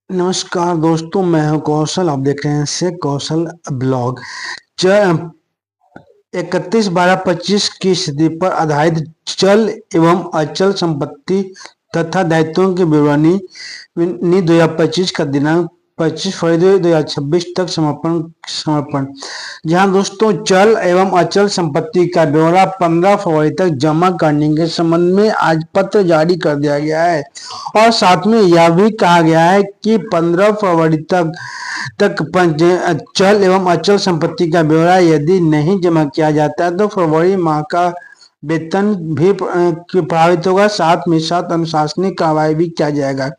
नमस्कार दोस्तों, मैं हूं कौशल। आप देख रहे हैं से कौशल ब्लॉग। 31/12/25 की स्थिति पर आधारित चल एवं अचल संपत्ति तथा दायित्वों की विवरणी 2025 का दिनांक 25 फरवरी 2026 तक समर्पण समर्पण जहां दोस्तों चल एवं अचल संपत्ति का ब्यौरा 15 फरवरी तक जमा करने के संबंध में आज पत्र जारी कर दिया गया है और साथ में यह भी कहा गया है कि 15 फरवरी तक चल एवं अचल संपत्ति का ब्यौरा यदि नहीं जमा किया जाता है तो फरवरी माह का वेतन भी प्रभावित होगा। साथ में साथ अनुशासनिक कार्रवाई भी किया जाएगा।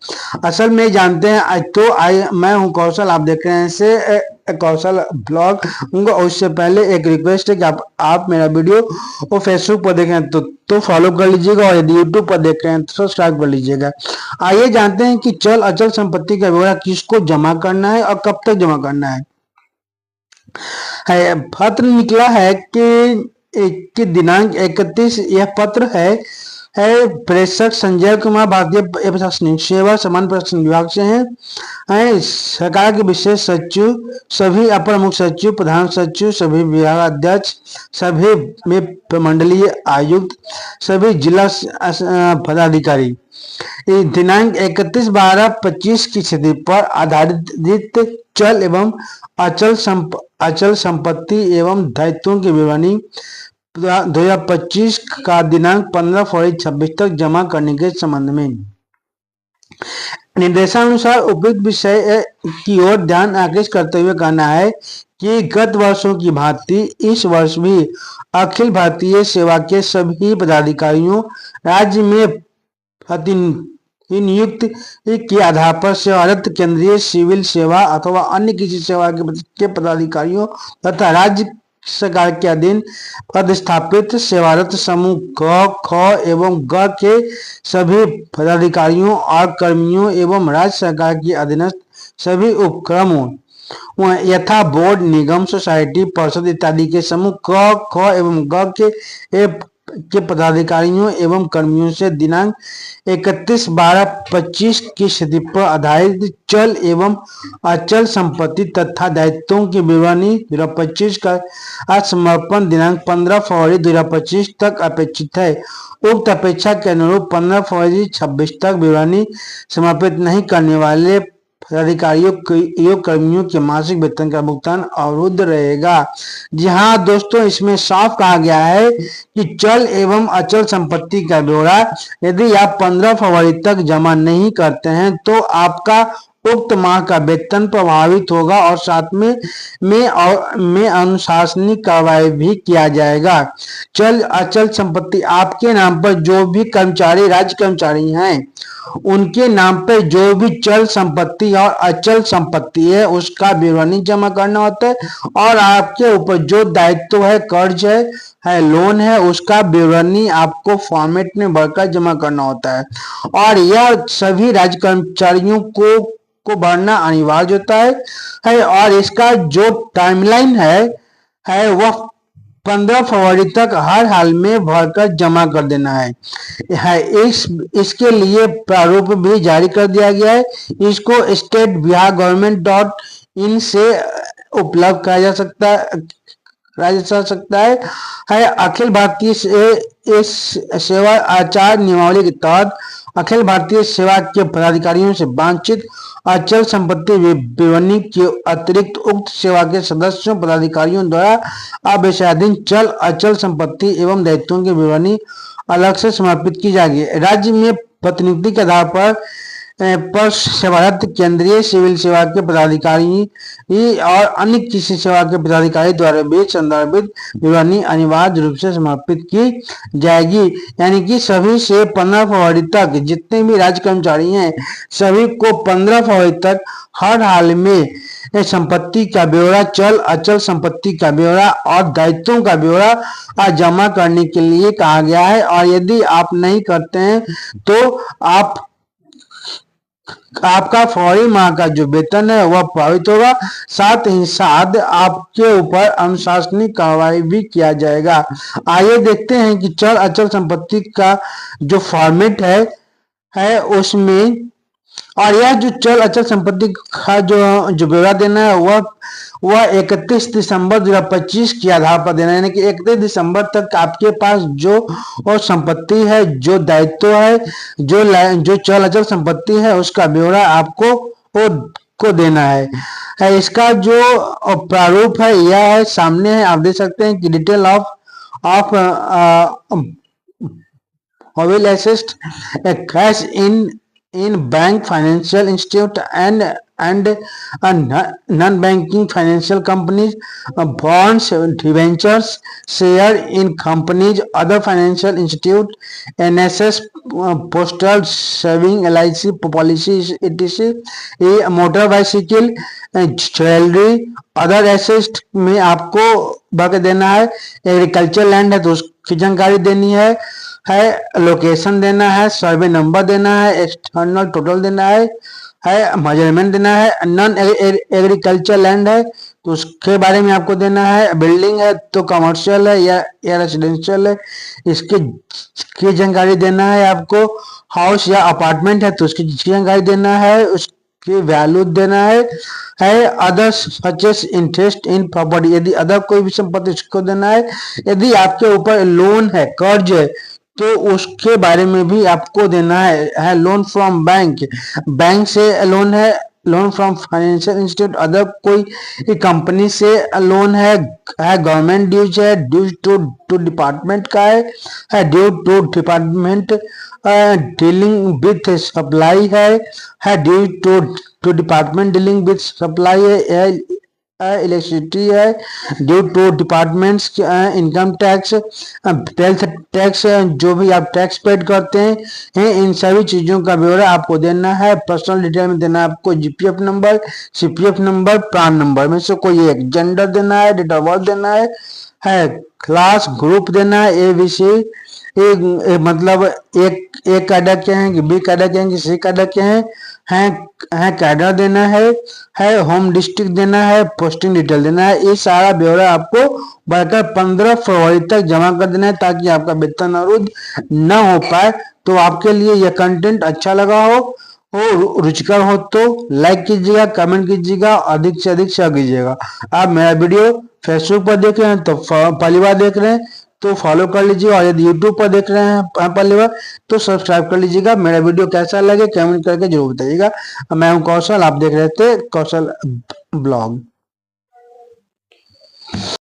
असल में जानते हैं मैं हूं कौशल। आप देख रहे हैं से कौशल ब्लॉग। उनको उससे पहले एक रिक्वेस्ट है कि आप मेरा वीडियो वो फेसबुक पर देख रहे हैं तो फॉलो कर लीजिएगा और यदि यूट्यूब पर देख रहे हैं तो सब्सक्राइब कर लीजिएगा। आइए जानते हैं कि चल अचल संपत्ति का ब्यौरा किसको जमा करना है और कब तक जमा करना है। पत्र निकला है कि दिनांक 31 यह पत्र है प्रेषक संजय कुमार भारतीय प्रशासनिक सेवा सामान्य प्रशासन विभाग से है सरकार के विशेष सचिव, सभी अपर मुख्य सचिव, प्रधान सचिव, सभी विभाग अध्यक्ष, सभी में प्रमंडलीय आयुक्त, सभी जिला पदाधिकारी दिनांक 31/12/25 की स्थिति पर आधारित चल एवं अचल संपत्ति एवं दायित्वों की विवरणी 2025 का दिनांक 15 फरवरी 26 तक जमा करने के संबंध में निर्देशानुसार उपयुक्त विषय की ओर ध्यान आकृष्ट करते हुए कहना है कि गत वर्षों की भांति इस वर्ष भी अखिल भारतीय सेवा के सभी पदाधिकारियों राज्य में नियुक्त के आधार पर सेवारत केंद्रीय सिविल सेवा अथवा अन्य किसी सेवा के पदाधिकारियों तथा राज्य सरकार के अधीन पदस्थापित सेवारत समूह क, ख एवं ग के सभी पदाधिकारियों और कर्मियों एवं राज्य सरकार के अधीनस्थ सभी उपक्रमों यथा बोर्ड, निगम, सोसाइटी, परिषद इत्यादि के समूह क, ख एवं ग के पदाधिकारियों एवं कर्मियों से दिनांक 31/12/25 की स्थिति पर आधारित चल एवं अचल संपत्ति तथा दायित्वों की विवरणी 2025 का समर्पण दिनांक 15 फरवरी 2025 तक अपेक्षित है। उक्त अपेक्षा के अनुरूप 15 फरवरी 26 तक विवरणी समर्पित नहीं करने वाले पदाधिकारियों कर्मियों के मासिक वेतन का भुगतान अवरुद्ध रहेगा। जी हाँ दोस्तों, इसमें साफ कहा गया है कि चल एवं अचल संपत्ति का ब्यौरा यदि आप 15 फरवरी तक जमा नहीं करते हैं तो आपका उक्त माह का वेतन प्रभावित होगा और साथ में अनुशासनिक कार्रवाई भी किया जाएगा। चल अचल संपत्ति आपके नाम पर जो भी कर्मचारी राज्य कर्मचारी हैं उनके नाम पे जो भी चल संपत्ति और अचल संपत्ति है उसका विवरणी जमा करना होता है और आपके ऊपर जो दायित्व है, कर्ज है लोन है, उसका विवरणी आपको फॉर्मेट में भरकर जमा करना होता है और यह सभी राज्य कर्मचारियों को भरना अनिवार्य होता है और इसका जो टाइमलाइन है वह 15 फरवरी तक हर हाल में भरकर जमा कर देना है। इसके लिए प्रारूप भी जारी कर दिया गया है। इसको स्टेट बिहार गवर्नमेंट.in से उपलब्ध कराया जा सकता है। अखिल भारतीय सेवा आचार नियमावली के तहत अखिल भारतीय सेवा के पदाधिकारियों से वांछित अचल संपत्ति विवरणी के अतिरिक्त उक्त सेवा के सदस्यों पदाधिकारियों द्वारा आदेशाधीन चल अचल संपत्ति एवं दायित्वों की विवरणी अलग से समर्पित की जाएगी। राज्य में प्रतिनियुक्ति के आधार पर सेवारत केंद्रीय सिविल सेवा के पदाधिकारी और अन्य किसी सेवा के पदाधिकारी द्वारा भी संदर्भित विवरणी अनिवार्य रूप से समर्पित की जाएगी। यानी कि सभी से 15 फरवरी तक जितने भी राज्य कर्मचारी हैं सभी को 15 फरवरी तक हर हाल में संपत्ति का ब्यौरा, चल अचल संपत्ति का ब्यौरा और दायित्वों का ब्यौरा जमा करने के लिए कहा गया है और यदि आप नहीं करते हैं तो आपका फरवरी माह का जो वेतन है वह प्रभावित होगा। साथ ही साथ आपके ऊपर अनुशासनिक कार्रवाई भी किया जाएगा। आइए देखते हैं कि चल अचल संपत्ति का जो फॉर्मेट है उसमें और यह जो चल अचल संपत्ति का जो जो ब्यौरा देना है वह 31 दिसंबर 2025 के आधार पर देना है, यानी कि 31 दिसंबर तक आपके पास जो और संपत्ति है, जो दायित्व है, जो चल अचल संपत्ति है, उसका ब्यौरा आपको को देना है। इसका जो प्रारूप है यह है, सामने है, आप देख सकते हैं कि detail of will assist a cash in bank financial institute and non-banking financial companies, bonds, debentures, share in companies, other financial institute, NSS, postal saving, LIC policy, etc, a motor bicycle, jewellery, other asset में आपको बाकी देना है। Agriculture land है तो उसकी जानकारी देनी है लोकेशन देना है, सर्वे नंबर देना है, एक्सटर्नल टोटल देना है मेजरमेंट देना है। नॉन एग्रीकल्चर लैंड है तो उसके बारे में आपको देना है। बिल्डिंग है तो कमर्शियल है या रेसिडेंशियल है, इसके की जानकारी देना है आपको। हाउस या अपार्टमेंट है तो उसकी जानकारी देना है, उसकी वैल्यू देना है others such as interest in property, यदि अदर कोई भी संपत्ति उसको देना है। यदि आपके ऊपर लोन है, कर्ज है, तो उसके बारे में भी आपको देना है लोन फ्रॉम बैंक से लोन है, loan from financial institute, other कोई कंपनी से लोन है गवर्नमेंट ड्यूज है, ड्यूज टू डिपार्टमेंट का है due to department dealing with supply है due to department dealing with supply है इलेक्ट्रिसिटी है due to departments income tax, wealth tax, जो भी आप टैक्स पेड करते हैं इन सभी चीजों का ब्यौरा आपको देना है। पर्सनल डिटेल में देना है आपको GPF number, CPF number, PRAN number में से कोई एक, जेंडर देना है, डेट ऑफ बर्थ देना है क्लास ग्रुप देना है, एबीसी मतलब एक कैडर के हैं कि बी कैडर के हैं कि सी कैडर के हैं कैडर देना है होम डिस्ट्रिक्ट देना है, पोस्टिंग डिटेल देना है। ये सारा ब्यौरा आपको बढ़कर 15 फरवरी तक जमा कर देना है ताकि आपका वेतन अवरुद्ध न हो पाए। तो आपके लिए यह कंटेंट अच्छा लगा हो रुचिकर हो तो लाइक कीजिएगा, कमेंट कीजिएगा, अधिक से अधिक शेयर कीजिएगा। आप मेरा वीडियो फेसबुक पर देख रहे हैं तो पहली बार देख रहे हैं तो फॉलो कर लीजिएगा, और यदि यूट्यूब पर देख रहे हैं पहली बार तो सब्सक्राइब कर लीजिएगा। मेरा वीडियो कैसा लगे कमेंट करके जरूर बताइएगा। मैं हूं कौशल, आप देख रहे थे कौशल ब्लॉग।